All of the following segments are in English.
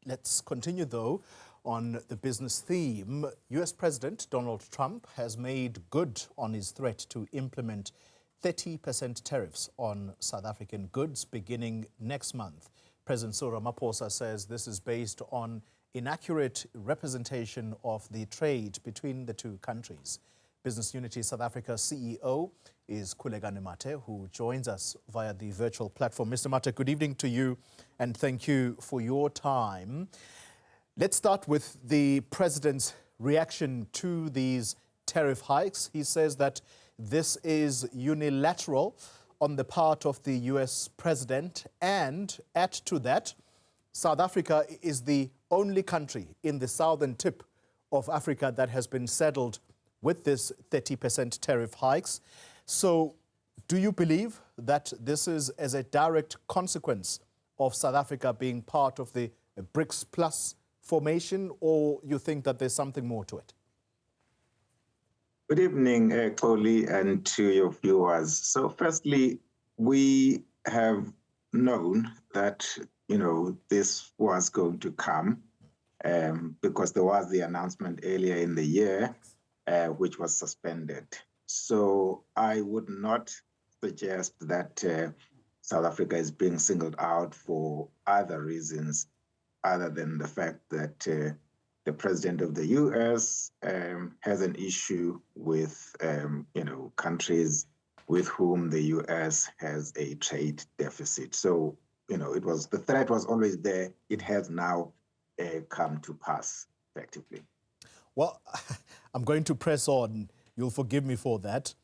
Let's continue, though, on the business theme. U.S. President Donald Trump has made good on his threat to implement 30% tariffs on South African goods beginning next month. President Cyril Ramaphosa says this is based on inaccurate representation of the trade between the two countries. Business Unity South Africa CEO is Khulekani Mathe, who joins us via the virtual platform. Mr. Mathe, good evening to you, and thank you for your time. Let's start with the president's reaction to these tariff hikes. He says that this is unilateral on the part of the U.S. president, and add to that, South Africa is the only country in the southern tip of Africa that has been saddled with this 30% tariff hikes. So do you believe that this is as a direct consequence of South Africa being part of the BRICS Plus formation, or you think that there's something more to it? Good evening, Kholi, and to your viewers. So firstly, we have known that, this was going to come because there was the announcement earlier in the year, which was suspended. So I would not suggest that South Africa is being singled out for other reasons other than the fact that the president of the U.S. has an issue with, countries with whom the U.S. has a trade deficit. So, the threat was always there. It has now come to pass, effectively. Well, I'm going to press on. You'll forgive me for that.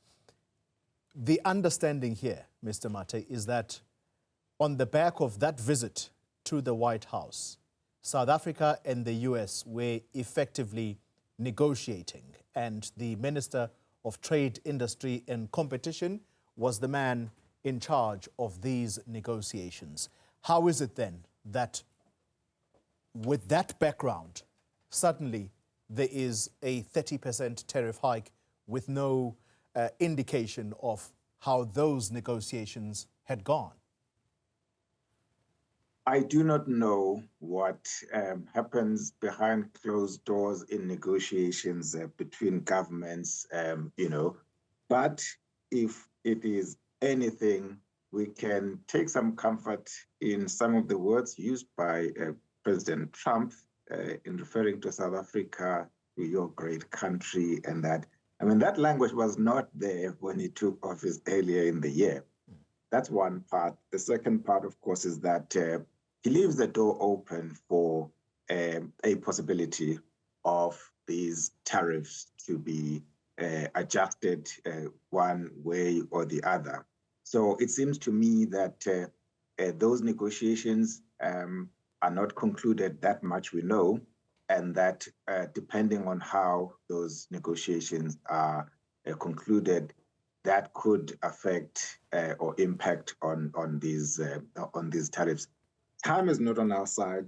The understanding here, Mr. Mathe, is that on the back of that visit to the White House, South Africa and the U.S. were effectively negotiating, and the Minister of Trade, Industry and Competition was the man in charge of these negotiations. How is it then that, with that background, suddenly there is a 30% tariff hike with no indication of how those negotiations had gone? I do not know what happens behind closed doors in negotiations between governments, but if it is anything, we can take some comfort in some of the words used by President Trump in referring to South Africa, to your great country, and that, that language was not there when he took office earlier in the year. That's one part. The second part, of course, is that he leaves the door open for a possibility of these tariffs to be adjusted one way or the other. So it seems to me that those negotiations are not concluded, that much we know, and that depending on how those negotiations are concluded, that could affect or impact on these tariffs. Time is not on our side.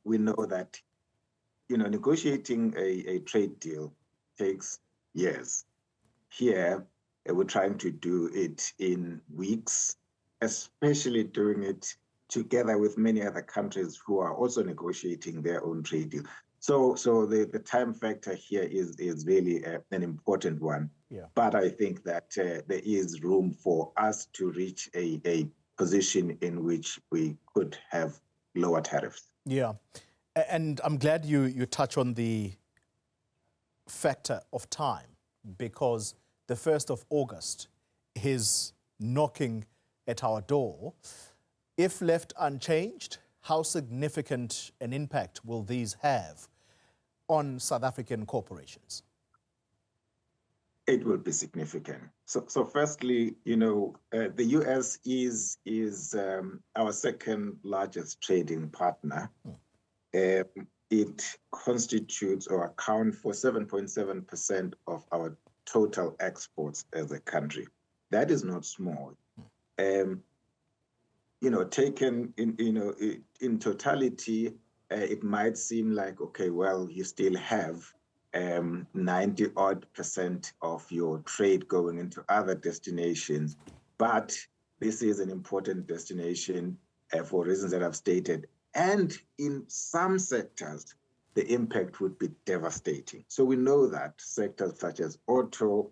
We know that negotiating a trade deal takes years. Here, we're trying to do it in weeks, especially doing it together with many other countries who are also negotiating their own trade deal. So the time factor here is really an important one. Yeah. But I think that there is room for us to reach a position in which we could have lower tariffs. Yeah, and I'm glad you touch on the factor of time, because the 1st of August is knocking at our door. If left unchanged, how significant an impact will these have on South African corporations? It will be significant. So firstly, the U.S. is our second largest trading partner. It constitutes or accounts for 7.7% of our total exports as a country. That is not small. Taken in totality, it might seem like, okay, well, you still have 90-odd% of your trade going into other destinations, but this is an important destination for reasons that I've stated, And in some sectors, the impact would be devastating. So we know that sectors such as auto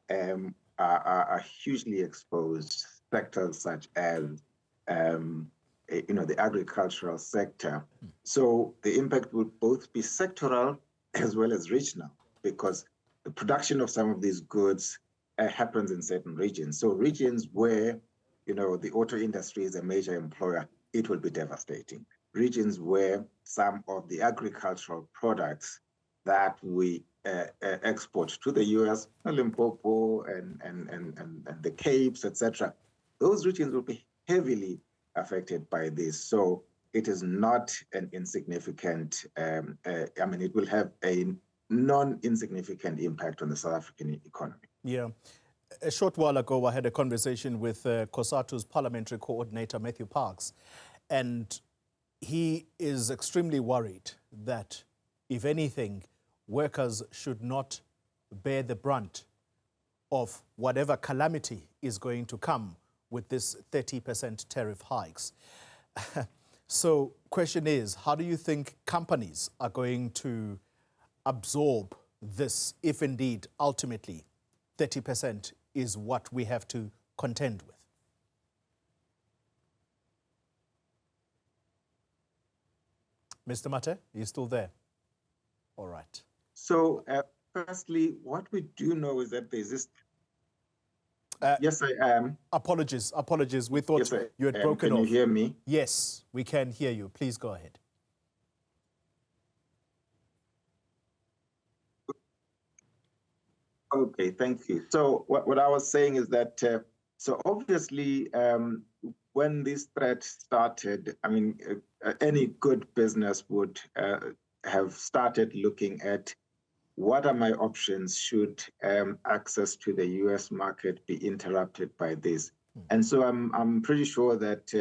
are hugely exposed. Sectors such as the agricultural sector. So the impact would both be sectoral as well as regional, because the production of some of these goods happens in certain regions. So regions where, the auto industry is a major employer, it will be devastating. Regions where some of the agricultural products that we export to the US, Limpopo and the Capes, etc., those regions will be heavily affected by this. So it is not an insignificant, it will have a non-insignificant impact on the South African economy. Yeah. A short while ago, I had a conversation with COSATU's parliamentary coordinator, Matthew Parks, and he is extremely worried that, if anything, workers should not bear the brunt of whatever calamity is going to come with this 30% tariff hikes. So question is, how do you think companies are going to absorb this if indeed ultimately 30% is what we have to contend with? Mr. Mathe, are you still there? All right. So firstly, what we do know is that there's this... yes, I am. Apologies. We thought yes, you had broken off. Can you hear me? Yes, we can hear you. Please go ahead. Okay, thank you. So what I was saying is that, so obviously, when this threat started, any good business would have started looking at what are my options should access to the US market be interrupted by this. And so I'm pretty sure that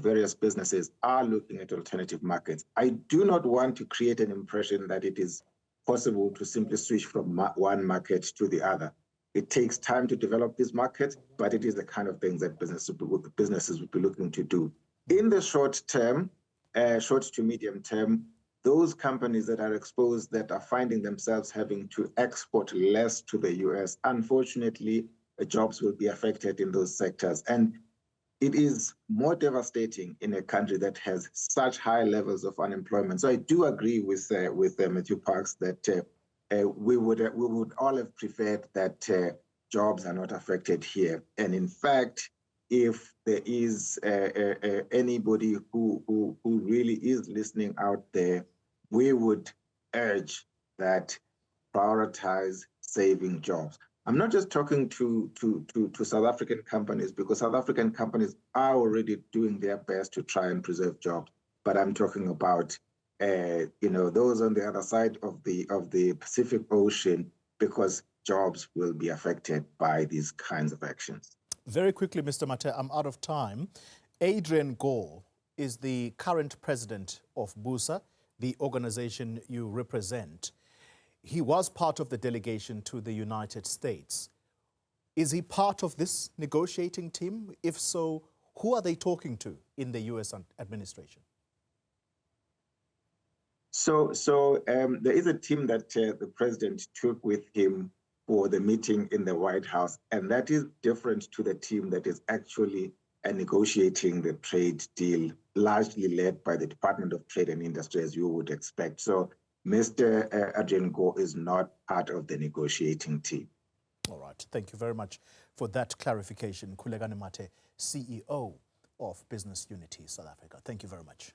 various businesses are looking at alternative markets. I do not want to create an impression that it is possible to simply switch from one market to the other. It takes time to develop these markets, but it is the kind of things that businesses would be looking to do. In the short term, short to medium term, those companies that are exposed, that are finding themselves having to export less to the US, unfortunately, jobs will be affected in those sectors. And it is more devastating in a country that has such high levels of unemployment. So I do agree with Matthew Parks that we would all have preferred that jobs are not affected here. And in fact, if there is anybody who really is listening out there, we would urge that prioritize saving jobs. I'm not just talking to South African companies, because South African companies are already doing their best to try and preserve jobs. But I'm talking about those on the other side of the Pacific Ocean, because jobs will be affected by these kinds of actions. Very quickly, Mr. Mathe, I'm out of time. Adrian Gore is the current president of BUSA, the organization you represent. He was part of the delegation to the United States. Is he part of this negotiating team? If so, who are they talking to in the US administration? So there is a team that the president took with him for the meeting in the White House, and that is different to the team that is actually negotiating the trade deal, largely led by the Department of Trade and Industry, as you would expect. So Mr. Adrian Gore is not part of the negotiating team. All right. Thank you very much for that clarification. Khulekani Mathe, CEO of Business Unity South Africa. Thank you very much.